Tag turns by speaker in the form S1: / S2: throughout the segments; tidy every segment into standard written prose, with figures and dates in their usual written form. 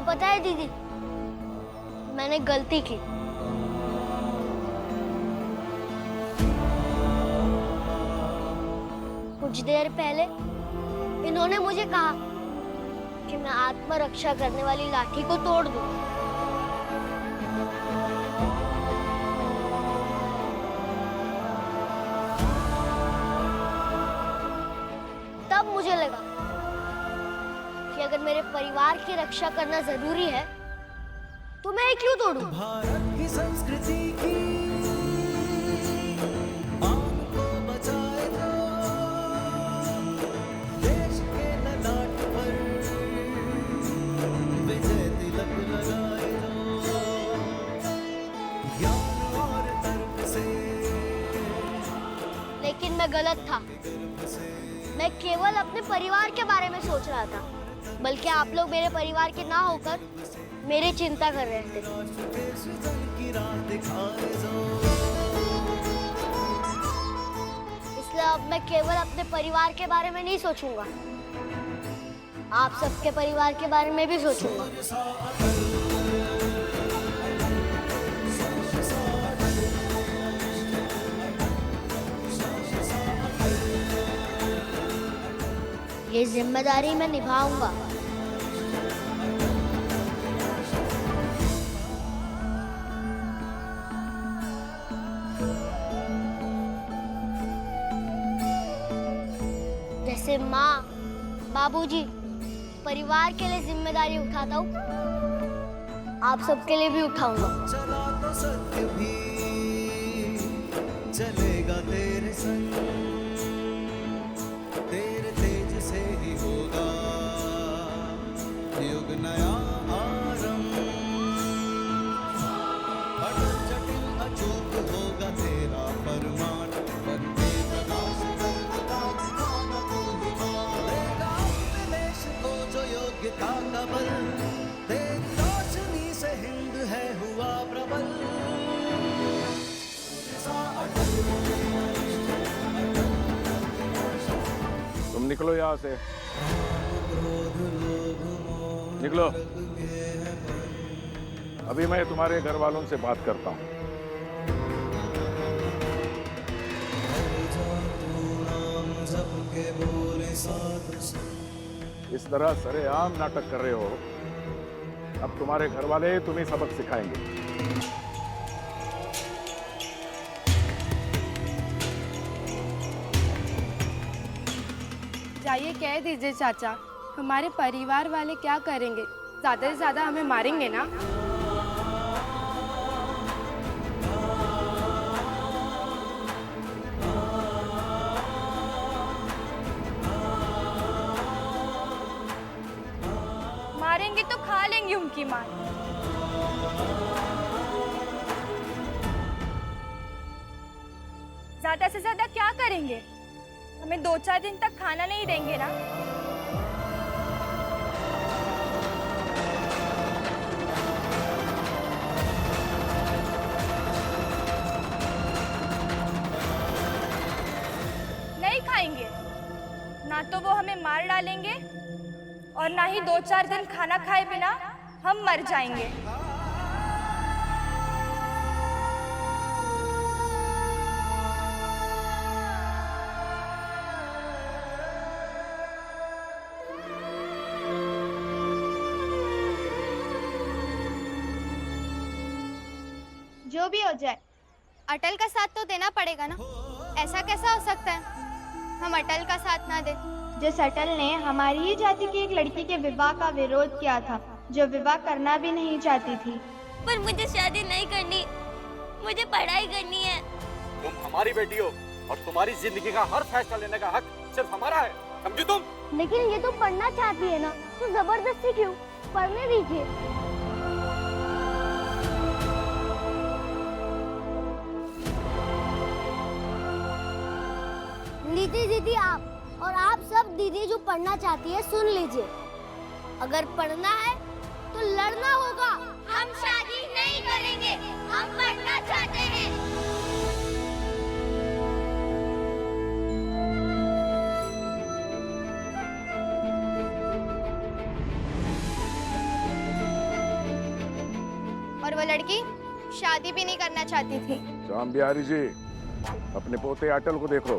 S1: पता है दीदी, मैंने गलती की। कुछ देर पहले इन्होंने मुझे कहा कि मैं आत्मरक्षा करने वाली लाठी को तोड़ दूं। तब मुझे लगा कि अगर मेरे परिवार की रक्षा करना जरूरी है तो मैं क्यों तोड़ूं?
S2: भारत की संस्कृति की आन को बचाए जो, देश के ललाट पर विजय तिलक लगाए जो, ज्ञान और तर्क से।
S1: लेकिन मैं गलत था। मैं केवल अपने परिवार के बारे में सोच रहा था, बल्कि आप लोग मेरे परिवार के ना होकर मेरी चिंता कर रहे थे। इसलिए अब मैं केवल अपने परिवार के बारे में नहीं सोचूंगा, आप सबके परिवार के बारे में भी सोचूंगा। ये जिम्मेदारी मैं निभाऊंगा। जैसे माँ, बाबूजी परिवार के लिए जिम्मेदारी उठाता हूँ, आप सबके लिए भी उठाऊंगा।
S2: चला तो सत्य भी चलेगा तेरे संग, तेरे तेज से ही होगा युग नया आरंभ। अटल जटिल अचूक होगा तेरा परमाण, बनते प्रकाश करता दिखाना तू ही मारेगा अपने देश को जो योग्यता का बल, तेरी रोशनी से हिंद है हुआ प्रबल।
S3: तुम निकलो यहाँ से, निकलो। अभी मैं तुम्हारे घर वालों से बात करता हूँ। इस तरह सरेआम नाटक कर रहे हो, अब तुम्हारे घर वाले तुम्हें सबक सिखाएंगे।
S4: जाइए कह दीजिए चाचा, हमारे परिवार वाले क्या करेंगे? ज्यादा से ज्यादा हमें मारेंगे ना? मारेंगे तो खा लेंगे उनकी मार। ज्यादा से ज्यादा क्या करेंगे? हमें 2-4 दिन तक खाना नहीं देंगे ना? नहीं खाएंगे ना, तो वो हमें मार डालेंगे, और ना ही 2-4 दिन खाना खाए बिना हम मर जाएंगे।
S5: जो भी हो जाए, अटल का साथ तो देना पड़ेगा ना। ऐसा कैसा हो सकता है हम अटल का साथ ना दें?
S6: जिस अटल ने हमारी ही जाति की एक लड़की के विवाह का विरोध किया था, जो विवाह करना भी नहीं चाहती थी।
S1: पर मुझे शादी नहीं करनी, मुझे पढ़ाई करनी है।
S7: तुम हमारी बेटी हो और तुम्हारी जिंदगी का हर फैसला लेने का हक सिर्फ हमारा है, समझी तुम?
S1: लेकिन ये तो पढ़ना चाहती है ना, तो जबरदस्ती क्यों? पढ़ने दीजिए। लीजिए दीदी, आप और आप सब दीदी जो पढ़ना चाहती है सुन लीजिए। अगर पढ़ना है तो लड़ना होगा।
S5: हम शादी नहीं करेंगे, हम पढ़ना चाहते हैं। और वो लड़की शादी भी नहीं करना चाहती थी।
S3: श्याम बिहारी जी, अपने पोते अटल को देखो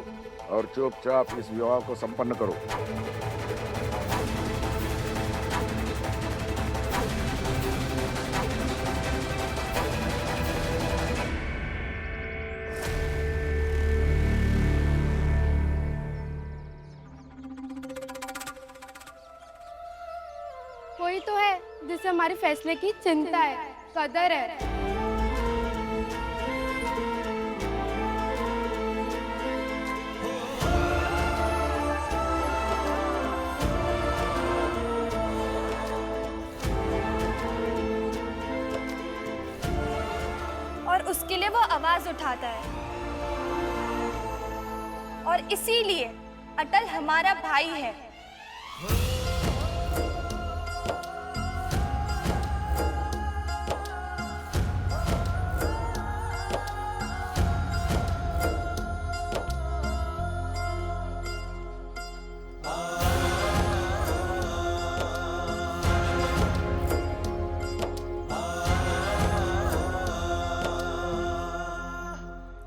S3: और चुपचाप इस विवाह को संपन्न करो।
S8: कोई तो है जिसे हमारे फैसले की चिंता है, कदर है।
S4: और उसके लिए वो आवाज उठाता है। और इसीलिए अटल हमारा भाई है।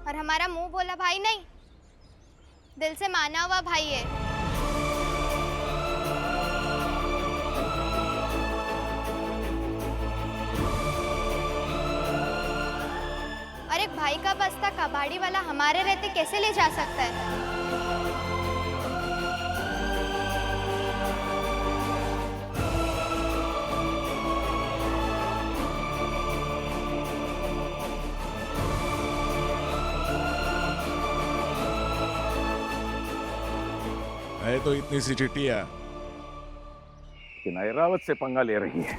S5: और हमारा मुंह बोला भाई नहीं, दिल से माना हुआ भाई है। और एक भाई का बस्ता कबाड़ी वाला हमारे रहते कैसे ले जा सकता है?
S3: है तो इतनी सी चिट्ठियां कि ऐरावत से पंगा ले रही है।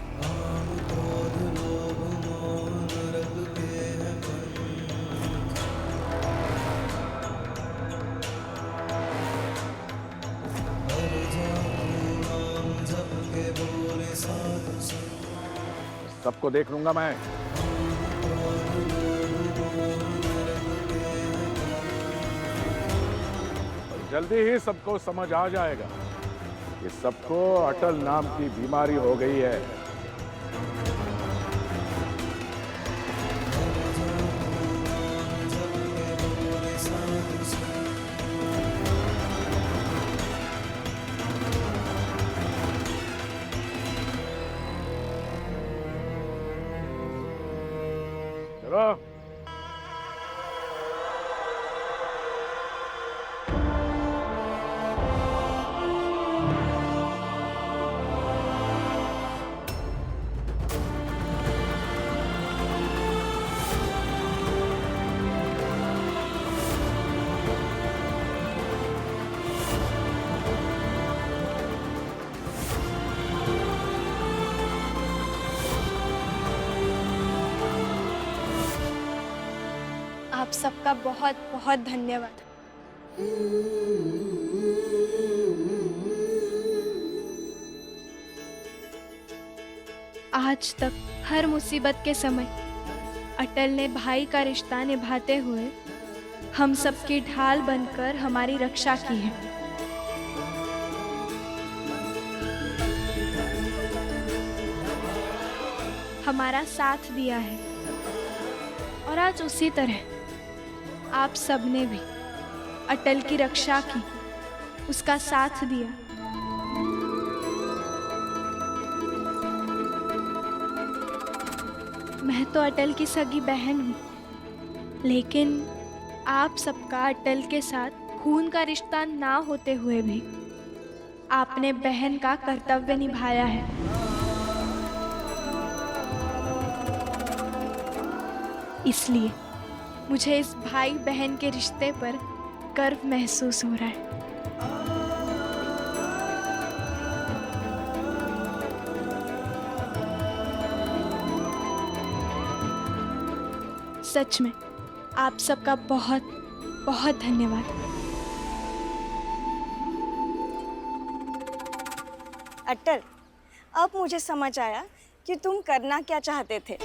S3: सबको देख लूंगा मैं। जल्दी ही सबको समझ आ जाएगा कि सबको अटल नाम की बीमारी हो गई है। चलो
S4: आप सबका बहुत बहुत धन्यवाद।
S8: आज तक हर मुसीबत के समय अटल ने भाई का रिश्ता निभाते हुए हम सबकी ढाल बनकर हमारी रक्षा की है। हमारा साथ दिया है और आज उसी तरह आप सबने भी अटल की रक्षा की, उसका साथ दिया। मैं तो अटल की सगी बहन हूँ, लेकिन आप सबका अटल के साथ खून का रिश्ता ना होते हुए भी आपने बहन का कर्तव्य निभाया है। इसलिए मुझे इस भाई बहन के रिश्ते पर गर्व महसूस हो रहा है। सच में आप सबका बहुत बहुत धन्यवाद।
S4: अटल, अब मुझे समझ आया कि तुम करना क्या चाहते थे।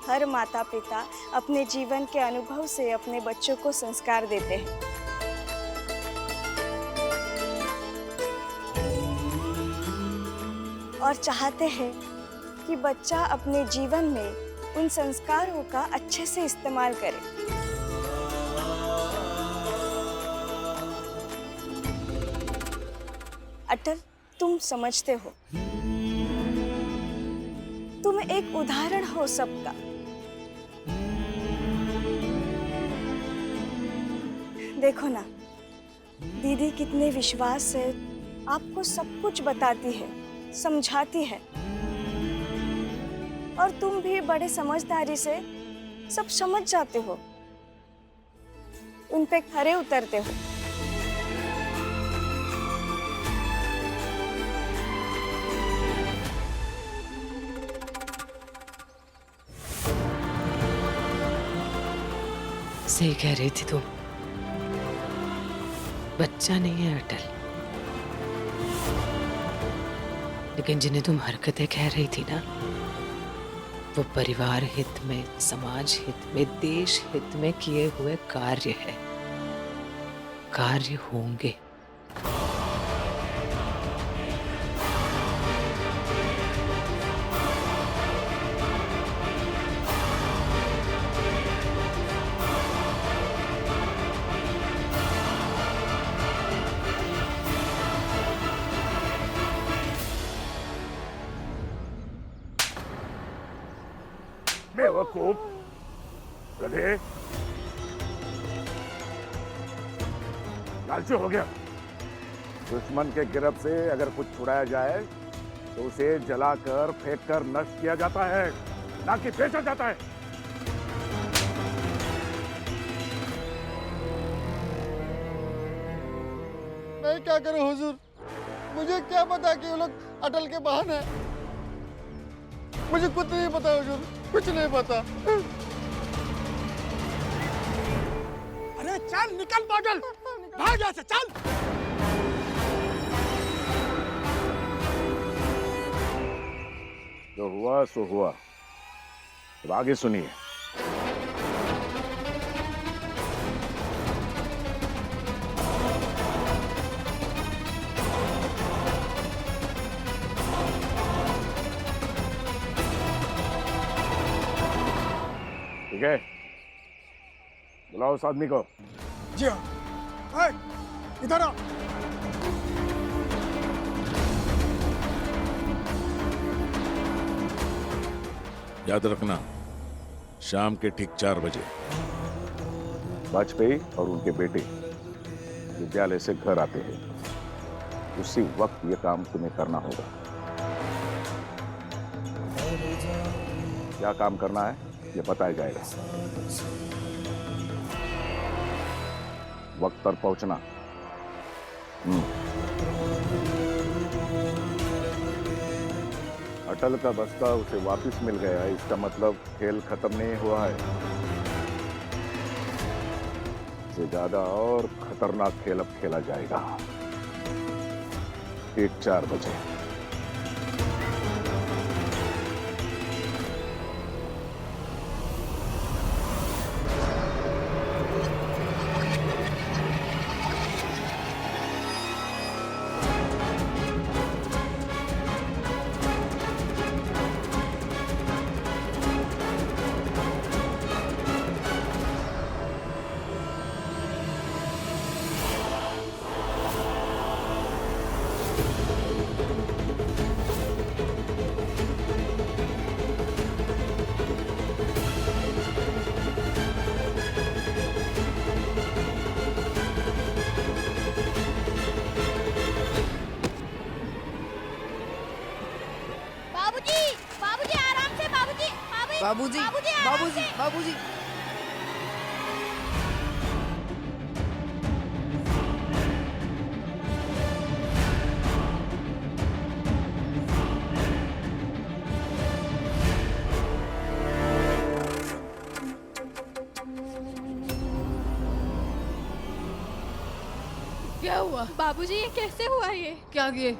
S4: हर माता पिता अपने जीवन के अनुभव से अपने बच्चों को संस्कार देते हैं।
S9: और चाहते हैं कि बच्चा अपने जीवन में उन संस्कारों का अच्छे से इस्तेमाल करे। अटल, तुम समझते हो, तुम एक उदाहरण हो सबका। देखो ना, दीदी कितने विश्वास से आपको सब कुछ बताती है, समझाती है, और तुम भी बड़े समझदारी से सब समझ जाते हो, उन पे खरे उतरते हो।
S10: सही कह रही थी तुम, बच्चा नहीं है अटल, लेकिन जिन्हें तुम हरकतें कह रही थी ना, वो परिवार हित में, समाज हित में, देश हित में किए हुए कार्य है, कार्य होंगे।
S3: बेवकूफ, गधे, लालची हो गया। दुश्मन के गिरफ्त से अगर कुछ छुड़ाया जाए तो उसे जलाकर फेंककर नष्ट किया जाता है, ना कि बेचा जाता है।
S11: मैं क्या करूं हुजूर, मुझे क्या पता कि वो लोग अटल के बहन है। मुझे कुछ नहीं पता हुजूर, कुछ नहीं पता।
S12: अरे चल निकल पागल, भाग यहाँ से, चल।
S3: जो हुआ सो हुआ, अब आगे सुनिए। ठीक है, बुलाओ उस आदमी को।
S12: जी हाँ, इधर आओ।
S3: याद रखना, शाम के ठीक 4 बजे वाजपेयी और उनके बेटे विद्यालय से घर आते हैं। उसी वक्त ये काम तुम्हें करना होगा। क्या काम करना है ये बताया जाएगा। वक्त पर पहुंचना। अटल का बस्ता उसे वापस मिल गया, इसका मतलब खेल खत्म नहीं हुआ है। इससे ज्यादा और खतरनाक खेल अब खेला जाएगा। ठीक 4 बजे।
S13: बाबूजी, बाबूजी, बाबूजी।
S8: क्या हुआ बाबूजी, ये कैसे हुआ? ये
S13: क्या ये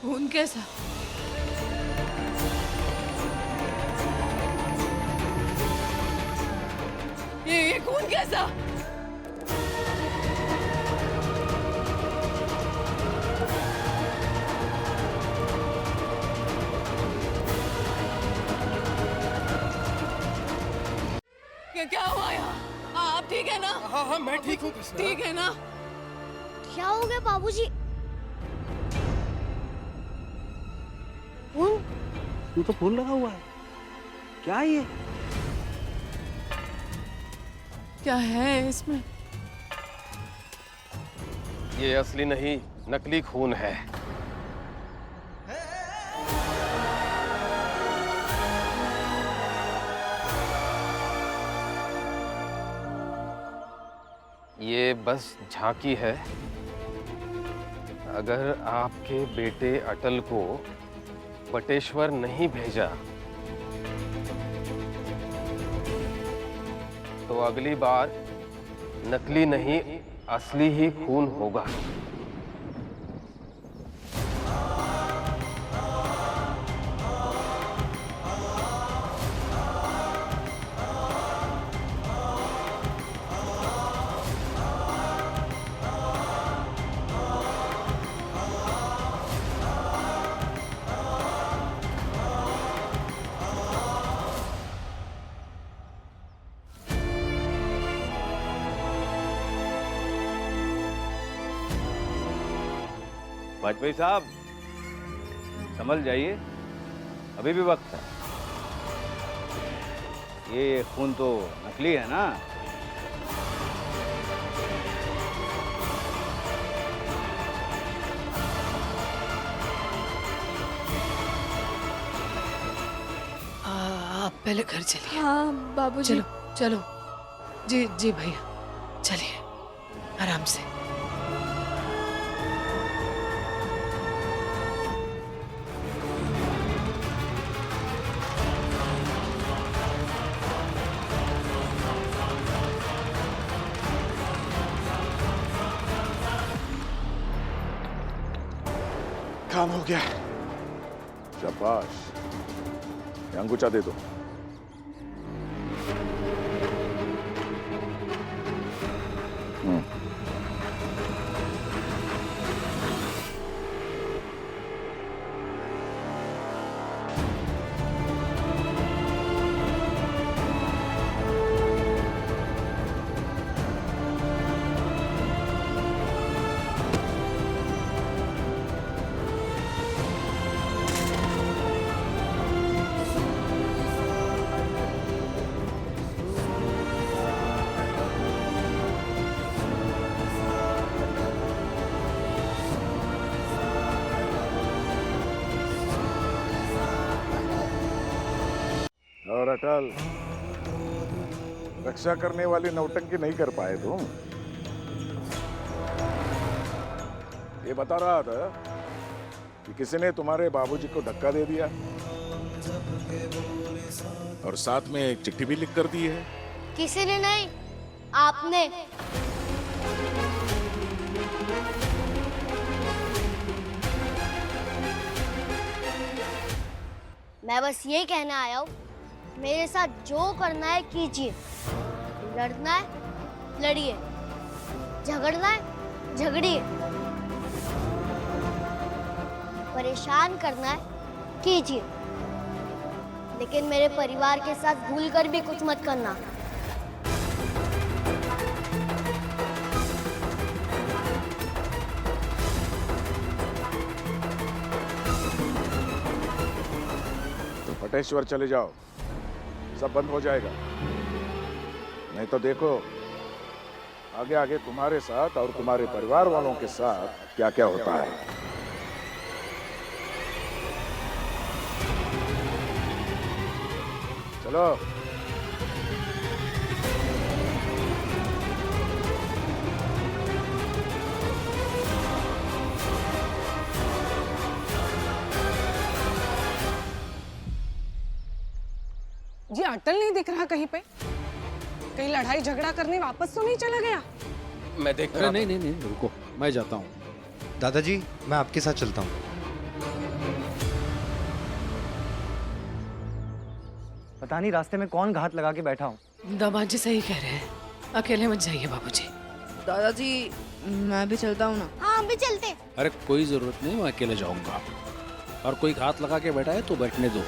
S13: खून कैसा? ये खून कैसा? क्या हुआ यहाँ? आप ठीक है ना?
S12: हाँ हाँ मैं ठीक हूँ कृष्णा।
S13: ठीक है ना?
S1: क्या हो गया बाबूजी? खून?
S14: तू तो खून लगा हुआ है, क्या है ये?
S13: क्या है इसमें?
S7: ये असली नहीं, नकली खून है। ये बस झांकी है। अगर आपके बेटे अटल को बटेश्वर नहीं भेजा तो अगली बार नकली नहीं असली ही खून होगा।
S14: वाजपेयी साहब संभल जाइए, अभी भी वक्त है। ये खून तो नकली है ना?
S10: आप पहले घर चलिए।
S8: हाँ बाबूजी।
S10: चलो चलो, जी जी भैया चलिए आराम से।
S12: काम हो गया।
S3: शाबाश, ये अंगूठा दे दो। और अटल, रक्षा करने वाली नौटंकी नहीं कर पाए तुम। ये बता रहा था कि किसी ने तुम्हारे बाबूजी को धक्का दे दिया और साथ में एक चिट्ठी भी लिख कर दी है।
S1: किसी ने नहीं, आपने। मैं बस ये कहना आया हूँ, मेरे साथ जो करना है कीजिए। लड़ना है लड़िए, झगड़ना है झगड़िए, परेशान करना है कीजिए, लेकिन मेरे परिवार के साथ भूलकर भी कुछ मत करना।
S3: तो बटेश्वर चले जाओ, सब बंद हो जाएगा। नहीं तो देखो आगे आगे तुम्हारे साथ और तुम्हारे परिवार वालों के साथ क्या क्या होता है। चलो।
S13: जी अटल नहीं दिख रहा कहीं पे। कहीं लड़ाई झगड़ा करने वापस तो नहीं चला गया?
S7: मैं देख रहा।
S15: नहीं नहीं नहीं रुको, मैं जाता हूँ।
S16: दादाजी मैं आपके साथ चलता हूँ।
S14: पता नहीं रास्ते में कौन घात लगा के बैठा हूँ।
S10: दामाद जी सही कह रहे हैं, अकेले मत जाइए बाबूजी।
S13: दादाजी मैं भी चलता हूँ ना।
S1: हाँ हम भी चलते।
S15: अरे कोई जरूरत नहीं, मैं अकेले जाऊंगा। और कोई घात लगा के बैठा है तो बैठने दो।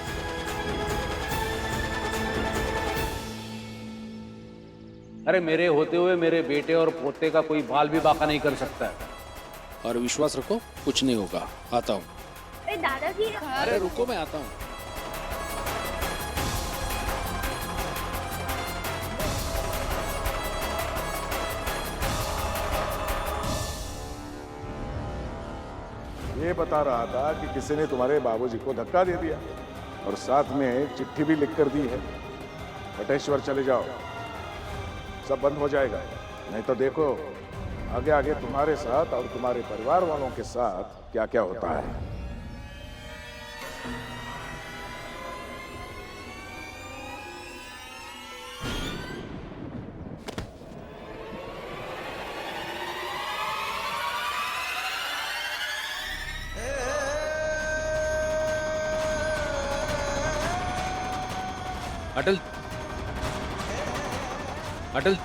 S14: अरे मेरे होते हुए मेरे बेटे और पोते का कोई बाल भी बाका नहीं कर सकता है।
S15: और विश्वास रखो, कुछ नहीं होगा। आता हूँ।
S1: दादाजी
S15: अरे रुको, मैं आता हूँ।
S3: ये बता रहा था कि किसी ने तुम्हारे बाबूजी को धक्का दे दिया और साथ में एक चिट्ठी भी लिख कर दी है। बटेश्वर चले जाओ, सब बंद हो जाएगा। नहीं तो देखो आगे आगे तुम्हारे साथ और तुम्हारे परिवार वालों के साथ क्या क्या होता है।
S15: अटल, अटल